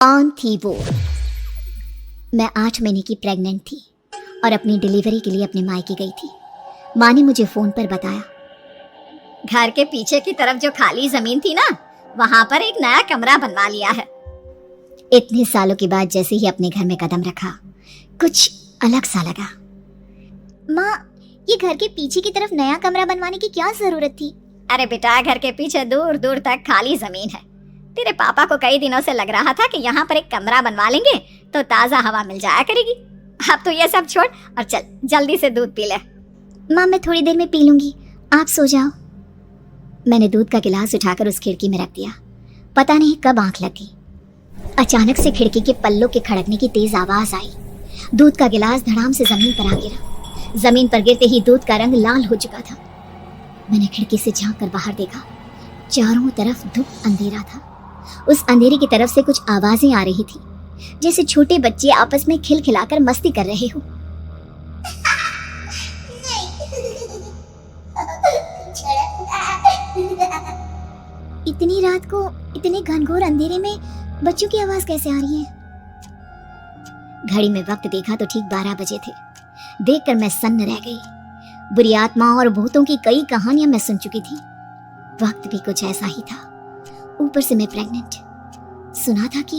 कौन थी वो? मैं 8 महीने की प्रेग्नेंट थी और अपनी डिलीवरी के लिए अपने मायके गई थी। माँ ने मुझे फ़ोन पर बताया, घर के पीछे की तरफ जो खाली ज़मीन थी ना, वहाँ पर एक नया कमरा बनवा लिया है। इतने सालों के बाद जैसे ही अपने घर में कदम रखा, कुछ अलग सा लगा। माँ, ये घर के पीछे की तरफ नया कमरा बनवाने की क्या ज़रूरत थी? अरे बेटा, घर के पीछे दूर दूर तक खाली ज़मीन है। तेरे पापा को कई दिनों से लग रहा था कि यहाँ पर एक कमरा बनवा लेंगे तो ताज़ा हवा मिल जाया करेगी। अब तो ये सब छोड़ और चल जल्दी से दूध पी ले। माँ, मैं थोड़ी देर में पी लूंगी, आप सो जाओ। मैंने दूध का गिलास उठाकर उस खिड़की में रख दिया। पता नहीं कब आंख लग गई। अचानक से खिड़की के पल्लों के खड़कने की तेज आवाज आई। दूध का गिलास धड़ाम से जमीन पर आ गिरा। जमीन पर गिरते ही दूध का रंग लाल हो चुका था। मैंने खिड़की से झांक कर बाहर देखा। चारों तरफ धूप अंधेरा था। उस अंधेरे की तरफ से कुछ आवाजें आ रही थी, जैसे छोटे बच्चे आपस में खिलखिलाकर मस्ती कर रहे हो। इतनी रात को इतने घनघोर अंधेरे में बच्चों की आवाज कैसे आ रही है? घड़ी में वक्त देखा तो ठीक 12 बजे थे। देखकर मैं सन्न रह गई। बुरी आत्माओं और भूतों की कई कहानियां मैं सुन चुकी थी। वक्त भी कुछ ऐसा ही था। ऊपर से मैं प्रेग्नेंट। सुना था कि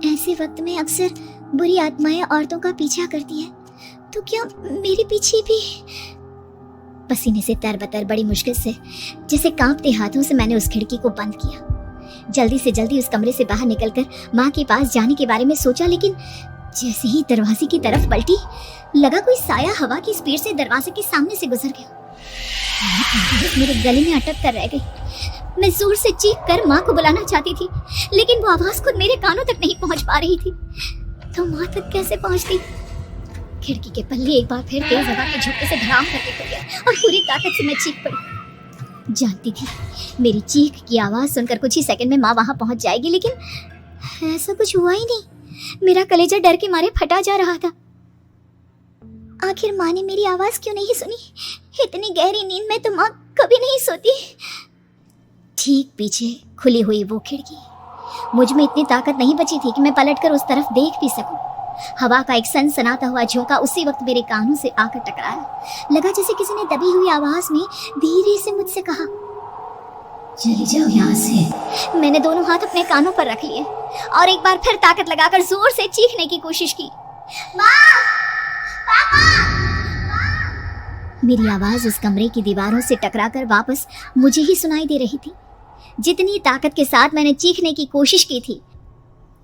ऐसे वक्त में अक्सर बुरी आत्माएं औरतों का पीछा करती हैं, तो क्या मेरे पीछे भी? पसीने से तरबतर बड़ी मुश्किल से, जैसे कांपते हाथों से मैंने उस खिड़की को बंद किया। जल्दी से जल्दी उस कमरे से बाहर निकलकर माँ के पास जाने के बारे में सोचा, लेकिन जैसे ही दरवाजे की तरफ पलटी, लगा कोई साया हवा की स्पीड से दरवाजे के सामने से गुजर गया। मेरे गले में अटक कर रह गई। मैं जोर से चीख कर माँ को बुलाना चाहती थी, लेकिन वो आवाज खुद मेरे कानों तक नहीं पहुंच पा रही थी। तो माँ तक कैसे पहुंचती? खिड़की के पल्ले एक बार फिर तेज हवा के झोंके से धड़ाम करके खुल गया और पूरी ताकत से मैं चीख पड़ी। जानती थी मेरी चीख की आवाज सुनकर कुछ ही सेकंड में माँ वहां पहुंच जाएगी, लेकिन ऐसा कुछ हुआ ही नहीं। मेरा कलेजा डर के मारे फटा जा रहा था। आखिर माँ ने मेरी आवाज क्यों नहीं सुनी? इतनी गहरी नींद में तो माँ कभी नहीं सोती। ठीक पीछे खुली हुई वो खिड़की। मुझ में इतनी ताकत नहीं बची थी कि मैं पलटकर उस तरफ देख भी सकूं। हवा का एक सनसनाता हुआ झोंका उसी वक्त मेरे कानों से आकर टकराया। लगा जैसे किसी ने दबी हुई आवाज में धीरे से मुझसे कहा, चली जाओ यहाँ से। मैंने दोनों हाथ अपने कानों पर रख लिए और एक बार फिर ताकत लगाकर जोर से चीखने की कोशिश की। माँ! पापा! मेरी आवाज उस कमरे की दीवारों से टकराकर वापस मुझे ही सुनाई दे रही थी। जितनी ताकत के साथ मैंने चीखने की कोशिश की थी,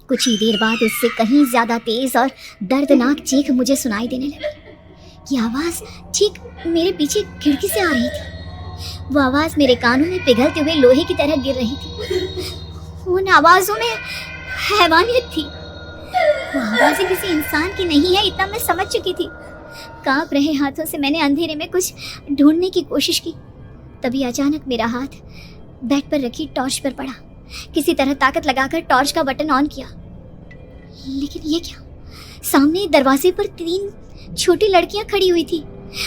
कुछ ही देर बाद उससे कहीं ज्यादा तेज और दर्दनाक चीख मुझे सुनाई देने लगी। ये आवाज ठीक मेरे पीछे खिड़की से आ रही थी। वो आवाज मेरे कानों में पिघलते हुए लोहे की तरह गिर रही थी। उन आवाजों में हैवानियत थी। वो आवाजें किसी इंसान की नहीं है, इतना मैं समझ चुकी थी। कांप रहे हाथों से मैंने अंधेरे में कुछ ढूंढने की कोशिश की। तभी अचानक मेरा हाथ बेड पर रखी टॉर्च पर पड़ा। किसी तरह ताकत लगाकर टॉर्च का बटन ऑन किया, लेकिन ये क्या? सामने दरवाजे पर 3 छोटी लड़कियां खड़ी हुई थी।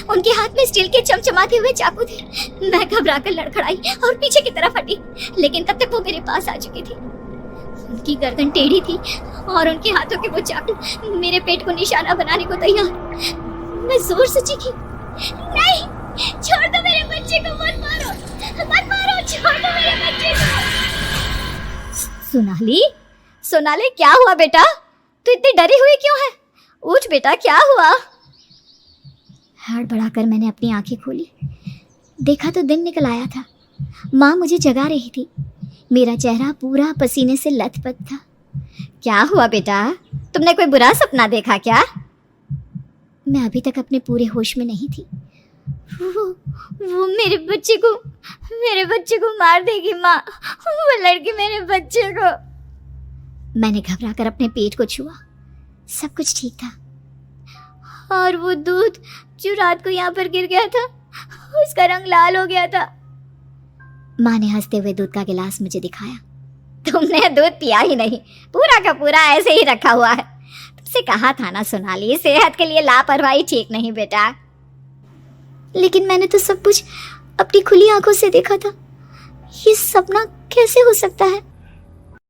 उनके हाथ में स्टील के चमचमाते हुए चाकू थे। मैं घबराकर लड़खड़ाई और पीछे की तरफ हटी, लेकिन तब तक वो मेरे पास आ चुकी थी। उनकी गर्दन टेढ़ी थी और उनके हाथों के वो चाकू मेरे पेट को निशाना बनाने को तैयार। मैं जोर से चीखी, नहीं, छोड़ दो मेरे बच्चे को, मत मारो, मत मारो, छोड़ दो मेरे बच्चे को। सोनाली, सोनाली, क्या हुआ बेटा? तू इतनी डरी हुई क्यों है? उठ बेटा, क्या हुआ? हड़बड़ाकर मैंने अपनी आंखें खोली। देखा तो दिन निकल आया था। माँ मुझे जगा रही थी। मेरा चेहरा पूरा पसीने से लथपथ था। क्या हुआ बेटा? तुमने कोई बुरा सपना देखा क्या? मैं अभी तक अपने पूरे होश में नहीं थी। वो मेरे बच्चे को मार देगी माँ। वो लड़की मेरे बच्चे को। मैंने घबराकर अपने पेट को छुआ। सब कुछ ठीक था। और वो दूध जो रात को यहाँ पर गिर गया था, उसका रंग लाल हो गया था। माँ ने हंसते हुए दूध का गिलास मुझे दिखाया। तुमने दूध पिया ही नहीं, पूरा का पूरा ऐसे ही रखा हुआ है। तुमसे कहा था ना सोनाली, सेहत के लिए लापरवाही ठीक नहीं बेटा। लेकिन मैंने तो सब कुछ अपनी खुली आंखों से देखा था। ये सपना कैसे हो सकता है?